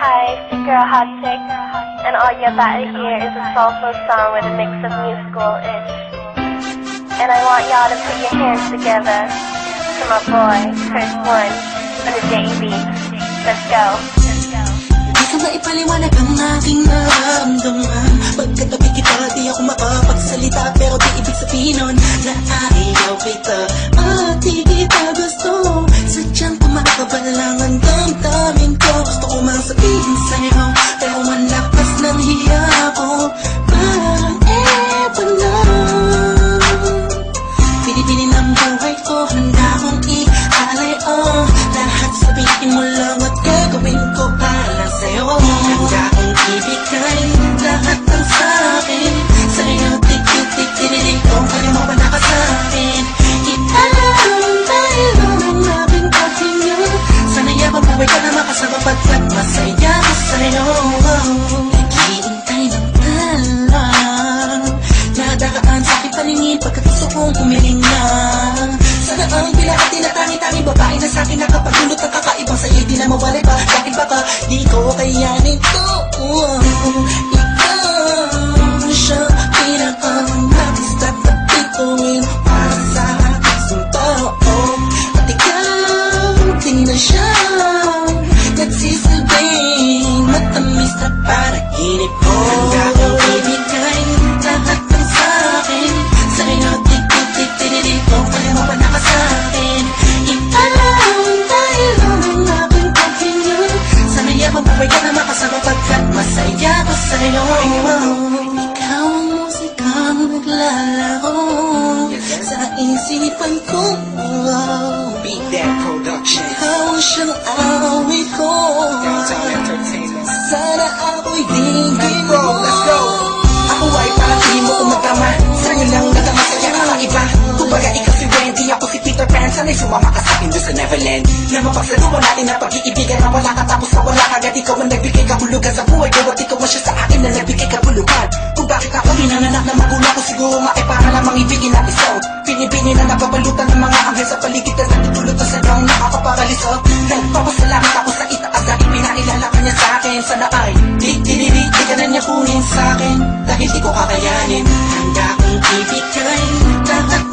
Hi, it's your girl Hot Chick, and all you're about to hear is a soulful song with a mix of musical-ish. And I want y'all to put your hands together to my boy, Chris One, on the JB. Let's go. Di ko maipaliwanag ang aking nararamdaman. Pagkatabi kita, di ako makapagsalita, pero di ibig sabihin nun na ayaw kita at di kita gusto. Sadyang kumakabalang ang damdamin ko. Gusto ko mang sabihin sa'yo, pero ang lakas ng hiya ko. Parang ewan lang. Pinipinin ang buhay ko, handa kong ialay. Lahat sabihin mo lang at gagawin ko para sa'yo. Handa kong ibigay lahat ng sa'kin. Sa'yo, tik-tik-tik-tik-tik kung kaya mo ba nakasa'kin. Italang dahil ang labing paghinga. Sana yabang buhay ka na makasama pagkat masaya ko sa'yo. Naghihintay ng talang nadaan sa'king paningin pagkat gusto kong umiling na. Sana ang bilang at tinatangi-tangi babae na sa'kin nakapagdulot ng kakaibang sa'yo di na mawalay pa. Bakit baka di ko kayanin to? Ikaw siya pinaka-nais at napituin para sa aking tao. At ikaw di na siya nagsisilbing matamis na panaginip ko. Handa kong ibigay lahat ng sa'kin. Sa'yo tik-tik-tik-tik kung kaya mo ba nakasa'kin. Italang dahil ang aking paghinga. Sana yabang buhay ka na makasama pagkat masaya ko sa'yo. Ikaw ang musikang naglalaro sa isipan ko. Beat That Production. Ikaw ang siyang awit ko. Downtown Entertainment. Sana ako'y dinggin mo. Let's go. Ako ay parang di mo umatama. Sa'yo lang natama sa'yo kakaiba. Kumbaga ikaw si Wendy, ako si Peter Pan. Sana'y sumama ka sa'kin doon sa Neverland. Na mapagsaluhan natin na pag-iibigan na wala ka tapos na wala ka. Ikaw ang nagbigay kabulugan sa buhay ko at ikaw ang siya sa akin na nagbigay kabulugan. Kung bakit ako pinanganak na magulang ko siguro ay para lamang ibigin natin song. Pinibini na nababalutan ng mga anghel sa paligid na natutulot na sa daong nakakaparaliso. Nagpapasalamat ako sa itaas na ipinailala ka niya sa akin. Sana ay di ka na niya kunin sa akin dahil di ko kakayanin. Handa kong ibigay lahat